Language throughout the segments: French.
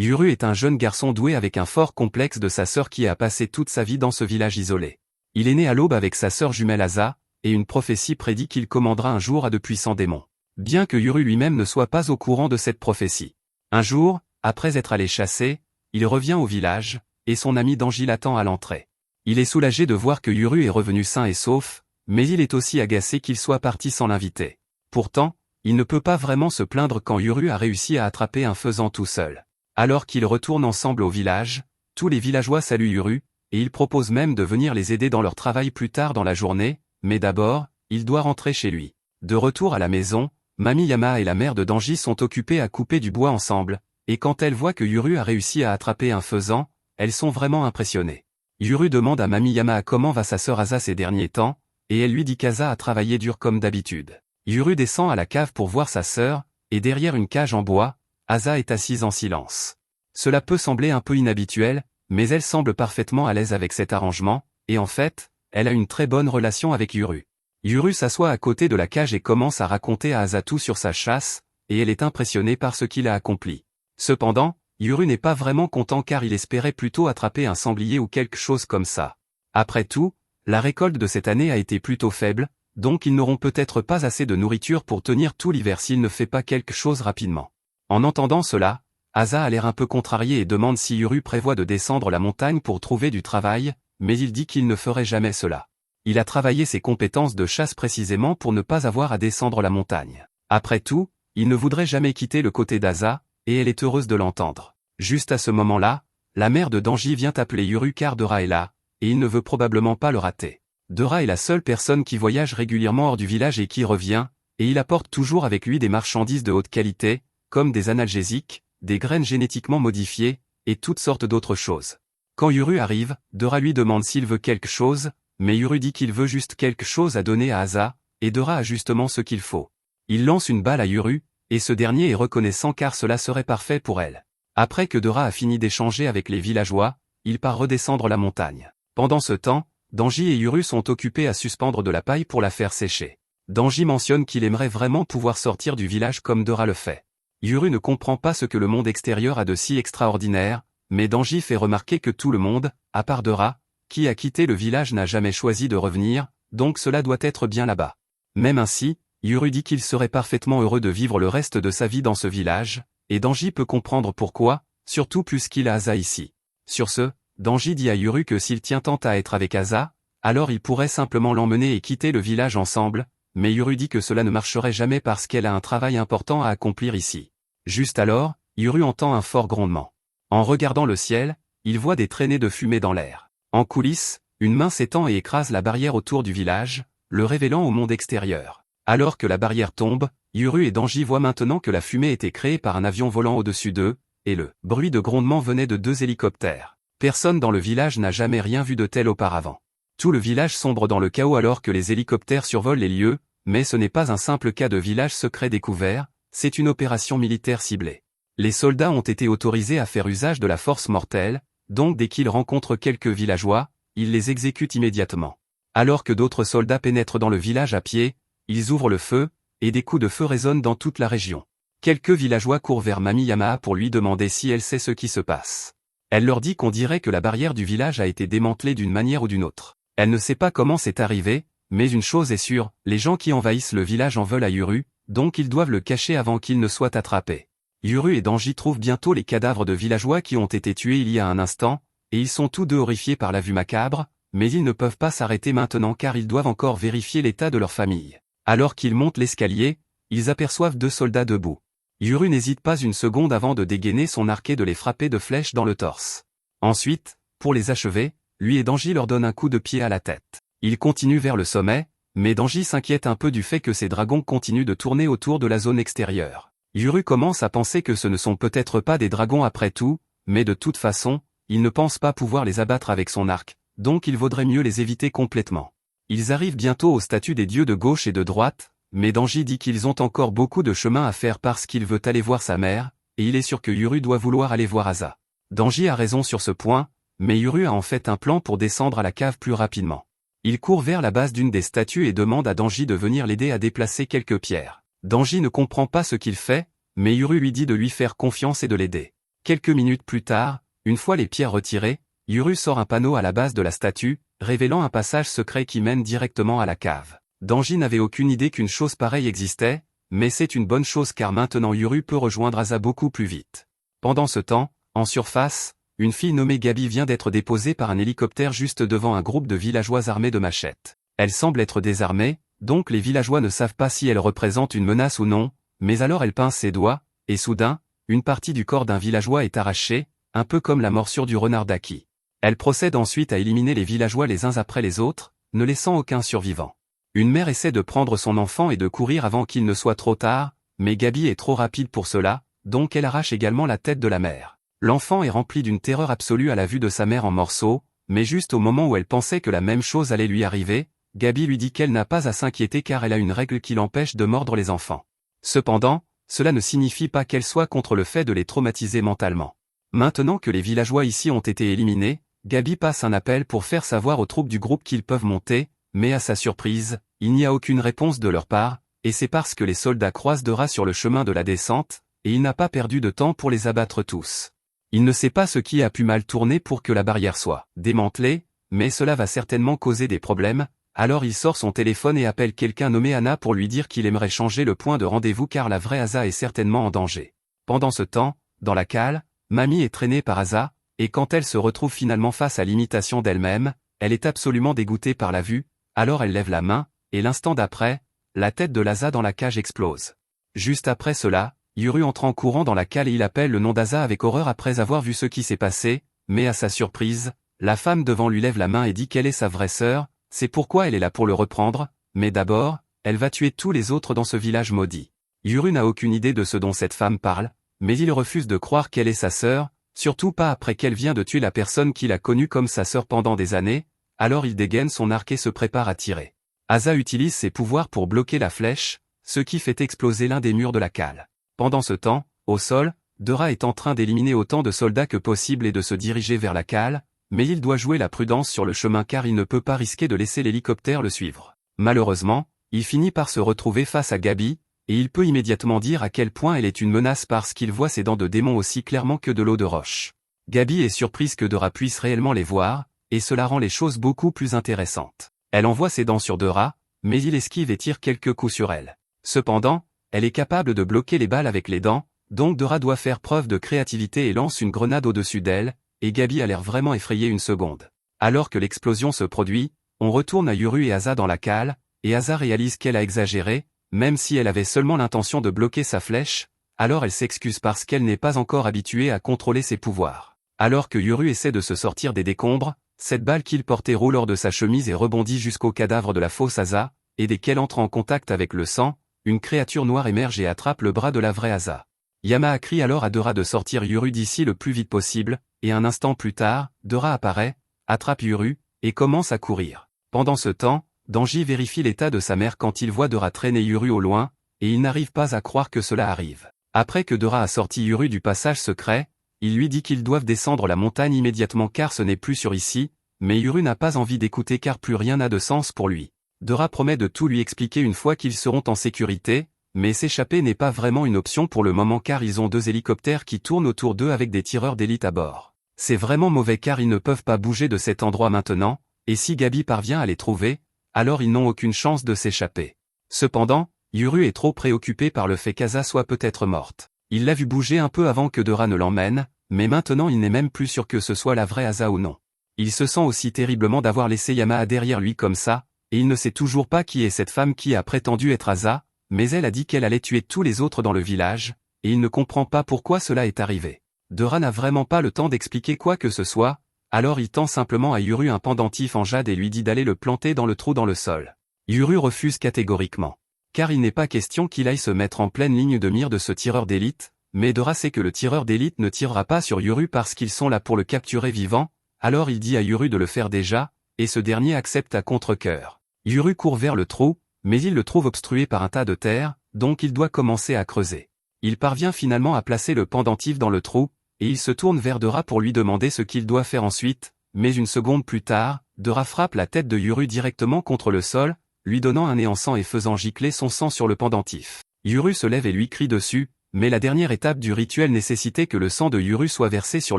Yuru est un jeune garçon doué avec un fort complexe de sa sœur qui a passé toute sa vie dans ce village isolé. Il est né à l'aube avec sa sœur jumelle Asa, et une prophétie prédit qu'il commandera un jour à de puissants démons. Bien que Yuru lui-même ne soit pas au courant de cette prophétie. Un jour, après être allé chasser, il revient au village, et son ami Danji l'attend à l'entrée. Il est soulagé de voir que Yuru est revenu sain et sauf, mais il est aussi agacé qu'il soit parti sans l'inviter. Pourtant, il ne peut pas vraiment se plaindre quand Yuru a réussi à attraper un faisan tout seul. Alors qu'ils retournent ensemble au village, tous les villageois saluent Yuru, et ils proposent même de venir les aider dans leur travail plus tard dans la journée, mais d'abord, il doit rentrer chez lui. De retour à la maison, Mami Yama et la mère de Danji sont occupées à couper du bois ensemble, et quand elles voient que Yuru a réussi à attraper un faisan, elles sont vraiment impressionnées. Yuru demande à Mami Yama comment va sa sœur Asa ces derniers temps, et elle lui dit qu'Asa a travaillé dur comme d'habitude. Yuru descend à la cave pour voir sa sœur, et derrière une cage en bois, Asa est assise en silence. Cela peut sembler un peu inhabituel, mais elle semble parfaitement à l'aise avec cet arrangement, et en fait, elle a une très bonne relation avec Yuru. Yuru s'assoit à côté de la cage et commence à raconter à Asa tout sur sa chasse, et elle est impressionnée par ce qu'il a accompli. Cependant, Yuru n'est pas vraiment content car il espérait plutôt attraper un sanglier ou quelque chose comme ça. Après tout, la récolte de cette année a été plutôt faible, donc ils n'auront peut-être pas assez de nourriture pour tenir tout l'hiver s'il ne fait pas quelque chose rapidement. En entendant cela, Asa a l'air un peu contrarié et demande si Yuru prévoit de descendre la montagne pour trouver du travail, mais il dit qu'il ne ferait jamais cela. Il a travaillé ses compétences de chasse précisément pour ne pas avoir à descendre la montagne. Après tout, il ne voudrait jamais quitter le côté d'Asa, et elle est heureuse de l'entendre. Juste à ce moment-là, la mère de Danji vient appeler Yuru car Dora est là, et il ne veut probablement pas le rater. Dora est la seule personne qui voyage régulièrement hors du village et qui revient, et il apporte toujours avec lui des marchandises de haute qualité, comme des analgésiques, des graines génétiquement modifiées, et toutes sortes d'autres choses. Quand Yuru arrive, Dora lui demande s'il veut quelque chose, mais Yuru dit qu'il veut juste quelque chose à donner à Asa, et Dora a justement ce qu'il faut. Il lance une balle à Yuru, et ce dernier est reconnaissant car cela serait parfait pour elle. Après que Dora a fini d'échanger avec les villageois, il part redescendre la montagne. Pendant ce temps, Danji et Yuru sont occupés à suspendre de la paille pour la faire sécher. Danji mentionne qu'il aimerait vraiment pouvoir sortir du village comme Dora le fait. Yuru ne comprend pas ce que le monde extérieur a de si extraordinaire, mais Danji fait remarquer que tout le monde, à part Dora, qui a quitté le village n'a jamais choisi de revenir, donc cela doit être bien là-bas. Même ainsi, Yuru dit qu'il serait parfaitement heureux de vivre le reste de sa vie dans ce village, et Danji peut comprendre pourquoi, surtout puisqu'il a Asa ici. Sur ce, Danji dit à Yuru que s'il tient tant à être avec Asa, alors il pourrait simplement l'emmener et quitter le village ensemble, mais Yuru dit que cela ne marcherait jamais parce qu'elle a un travail important à accomplir ici. Juste alors, Yuru entend un fort grondement. En regardant le ciel, il voit des traînées de fumée dans l'air. En coulisses, une main s'étend et écrase la barrière autour du village, le révélant au monde extérieur. Alors que la barrière tombe, Yuru et Danji voient maintenant que la fumée était créée par un avion volant au-dessus d'eux, et le bruit de grondement venait de 2 hélicoptères. Personne dans le village n'a jamais rien vu de tel auparavant. Tout le village sombre dans le chaos alors que les hélicoptères survolent les lieux, mais ce n'est pas un simple cas de village secret découvert, c'est une opération militaire ciblée. Les soldats ont été autorisés à faire usage de la force mortelle, donc dès qu'ils rencontrent quelques villageois, ils les exécutent immédiatement. Alors que d'autres soldats pénètrent dans le village à pied, ils ouvrent le feu, et des coups de feu résonnent dans toute la région. Quelques villageois courent vers Mami Yama pour lui demander si elle sait ce qui se passe. Elle leur dit qu'on dirait que la barrière du village a été démantelée d'une manière ou d'une autre. Elle ne sait pas comment c'est arrivé, mais une chose est sûre, les gens qui envahissent le village en veulent à Yuru, donc ils doivent le cacher avant qu'il ne soit attrapé. Yuru et Danji trouvent bientôt les cadavres de villageois qui ont été tués il y a un instant, et ils sont tous deux horrifiés par la vue macabre, mais ils ne peuvent pas s'arrêter maintenant car ils doivent encore vérifier l'état de leur famille. Alors qu'ils montent l'escalier, ils aperçoivent 2 soldats debout. Yuru n'hésite pas une seconde avant de dégainer son arc et de les frapper de flèches dans le torse. Ensuite, pour les achever, lui et Danji leur donnent un coup de pied à la tête. Ils continuent vers le sommet, mais Danji s'inquiète un peu du fait que ces dragons continuent de tourner autour de la zone extérieure. Yuru commence à penser que ce ne sont peut-être pas des dragons après tout, mais de toute façon, il ne pense pas pouvoir les abattre avec son arc, donc il vaudrait mieux les éviter complètement. Ils arrivent bientôt aux statues des dieux de gauche et de droite, mais Danji dit qu'ils ont encore beaucoup de chemin à faire parce qu'il veut aller voir sa mère, et il est sûr que Yuru doit vouloir aller voir Asa. Danji a raison sur ce point, mais Yuru a en fait un plan pour descendre à la cave plus rapidement. Il court vers la base d'une des statues et demande à Danji de venir l'aider à déplacer quelques pierres. Danji ne comprend pas ce qu'il fait, mais Yuru lui dit de lui faire confiance et de l'aider. Quelques minutes plus tard, une fois les pierres retirées, Yuru sort un panneau à la base de la statue, révélant un passage secret qui mène directement à la cave. Danji n'avait aucune idée qu'une chose pareille existait, mais c'est une bonne chose car maintenant Yuru peut rejoindre Asa beaucoup plus vite. Pendant ce temps, en surface, une fille nommée Gabi vient d'être déposée par un hélicoptère juste devant un groupe de villageois armés de machettes. Elle semble être désarmée, donc les villageois ne savent pas si elle représente une menace ou non, mais alors elle pince ses doigts, et soudain, une partie du corps d'un villageois est arrachée, un peu comme la morsure du renard Daki. Elle procède ensuite à éliminer les villageois les uns après les autres, ne laissant aucun survivant. Une mère essaie de prendre son enfant et de courir avant qu'il ne soit trop tard, mais Gabi est trop rapide pour cela, donc elle arrache également la tête de la mère. L'enfant est rempli d'une terreur absolue à la vue de sa mère en morceaux, mais juste au moment où elle pensait que la même chose allait lui arriver, Gabi lui dit qu'elle n'a pas à s'inquiéter car elle a une règle qui l'empêche de mordre les enfants. Cependant, cela ne signifie pas qu'elle soit contre le fait de les traumatiser mentalement. Maintenant que les villageois ici ont été éliminés, Gabi passe un appel pour faire savoir aux troupes du groupe qu'ils peuvent monter, mais à sa surprise, il n'y a aucune réponse de leur part, et c'est parce que les soldats croisent Dora sur le chemin de la descente, et il n'a pas perdu de temps pour les abattre tous. Il ne sait pas ce qui a pu mal tourner pour que la barrière soit démantelée, mais cela va certainement causer des problèmes, alors il sort son téléphone et appelle quelqu'un nommé Anna pour lui dire qu'il aimerait changer le point de rendez-vous car la vraie Asa est certainement en danger. Pendant ce temps, dans la cale, Mamie est traînée par Asa, et quand elle se retrouve finalement face à l'imitation d'elle-même, elle est absolument dégoûtée par la vue, alors elle lève la main, et l'instant d'après, la tête de l'Asa dans la cage explose. Juste après cela, Yuru entre en courant dans la cale et il appelle le nom d'Asa avec horreur après avoir vu ce qui s'est passé, mais à sa surprise, la femme devant lui lève la main et dit qu'elle est sa vraie sœur, c'est pourquoi elle est là pour le reprendre, mais d'abord, elle va tuer tous les autres dans ce village maudit. Yuru n'a aucune idée de ce dont cette femme parle, mais il refuse de croire qu'elle est sa sœur, surtout pas après qu'elle vient de tuer la personne qu'il a connue comme sa sœur pendant des années, alors il dégaine son arc et se prépare à tirer. Asa utilise ses pouvoirs pour bloquer la flèche, ce qui fait exploser l'un des murs de la cale. Pendant ce temps, au sol, Dora est en train d'éliminer autant de soldats que possible et de se diriger vers la cale, mais il doit jouer la prudence sur le chemin car il ne peut pas risquer de laisser l'hélicoptère le suivre. Malheureusement, il finit par se retrouver face à Gabi, et il peut immédiatement dire à quel point elle est une menace parce qu'il voit ses dents de démon aussi clairement que de l'eau de roche. Gabi est surprise que Dora puisse réellement les voir, et cela rend les choses beaucoup plus intéressantes. Elle envoie ses dents sur Dora, mais il esquive et tire quelques coups sur elle. Cependant, elle est capable de bloquer les balles avec les dents, donc Dora doit faire preuve de créativité et lance une grenade au-dessus d'elle, et Gabi a l'air vraiment effrayée une seconde. Alors que l'explosion se produit, on retourne à Yuru et Asa dans la cale, et Asa réalise qu'elle a exagéré, même si elle avait seulement l'intention de bloquer sa flèche, alors elle s'excuse parce qu'elle n'est pas encore habituée à contrôler ses pouvoirs. Alors que Yuru essaie de se sortir des décombres, cette balle qu'il portait roule hors de sa chemise et rebondit jusqu'au cadavre de la fausse Asa, et dès qu'elle entre en contact avec le sang, une créature noire émerge et attrape le bras de la vraie Asa. Yamaha crie alors à Dora de sortir Yuru d'ici le plus vite possible, et un instant plus tard, Dora apparaît, attrape Yuru, et commence à courir. Pendant ce temps, Danji vérifie l'état de sa mère quand il voit Dora traîner Yuru au loin, et il n'arrive pas à croire que cela arrive. Après que Dora a sorti Yuru du passage secret, il lui dit qu'ils doivent descendre la montagne immédiatement car ce n'est plus sûr ici, mais Yuru n'a pas envie d'écouter car plus rien n'a de sens pour lui. Dora promet de tout lui expliquer une fois qu'ils seront en sécurité, mais s'échapper n'est pas vraiment une option pour le moment car ils ont 2 hélicoptères qui tournent autour d'eux avec des tireurs d'élite à bord. C'est vraiment mauvais car ils ne peuvent pas bouger de cet endroit maintenant, et si Gabi parvient à les trouver, alors ils n'ont aucune chance de s'échapper. Cependant, Yuru est trop préoccupé par le fait qu'Asa soit peut-être morte. Il l'a vu bouger un peu avant que Dora ne l'emmène, mais maintenant il n'est même plus sûr que ce soit la vraie Asa ou non. Il se sent aussi terriblement d'avoir laissé Yamaha derrière lui comme ça, et il ne sait toujours pas qui est cette femme qui a prétendu être Asa, mais elle a dit qu'elle allait tuer tous les autres dans le village, et il ne comprend pas pourquoi cela est arrivé. Dora n'a vraiment pas le temps d'expliquer quoi que ce soit, alors il tend simplement à Yuru un pendentif en jade et lui dit d'aller le planter dans le trou dans le sol. Yuru refuse catégoriquement. Car il n'est pas question qu'il aille se mettre en pleine ligne de mire de ce tireur d'élite, mais Dora sait que le tireur d'élite ne tirera pas sur Yuru parce qu'ils sont là pour le capturer vivant, alors il dit à Yuru de le faire déjà, et ce dernier accepte à contre-cœur. Yuru court vers le trou, mais il le trouve obstrué par un tas de terre, donc il doit commencer à creuser. Il parvient finalement à placer le pendentif dans le trou, et il se tourne vers Dora pour lui demander ce qu'il doit faire ensuite, mais une seconde plus tard, Dora frappe la tête de Yuru directement contre le sol, lui donnant un nez en sang et faisant gicler son sang sur le pendentif. Yuru se lève et lui crie dessus, Mais la dernière étape du rituel nécessitait que le sang de Yuru soit versé sur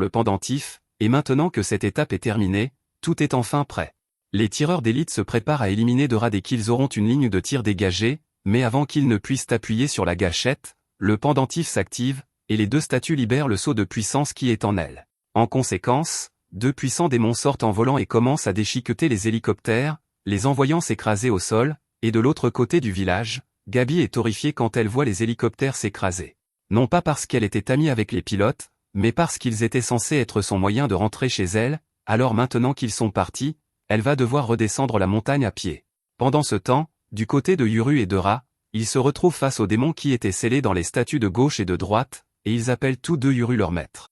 le pendentif, et maintenant que cette étape est terminée, tout est enfin prêt. Les tireurs d'élite se préparent à éliminer Dora dès qu'ils auront une ligne de tir dégagée, mais avant qu'ils ne puissent appuyer sur la gâchette, le pendentif s'active, et les deux statues libèrent le sceau de puissance qui est en elles. En conséquence, deux puissants démons sortent en volant et commencent à déchiqueter les hélicoptères, les envoyant s'écraser au sol, et de l'autre côté du village, Gabi est horrifiée quand elle voit les hélicoptères s'écraser. Non pas parce qu'elle était amie avec les pilotes, mais parce qu'ils étaient censés être son moyen de rentrer chez elle, alors maintenant qu'ils sont partis, elle va devoir redescendre la montagne à pied. Pendant ce temps, du côté de Yuru et Dora, ils se retrouvent face aux démons qui étaient scellés dans les statues de gauche et de droite, et ils appellent tous deux Yuru leur maître.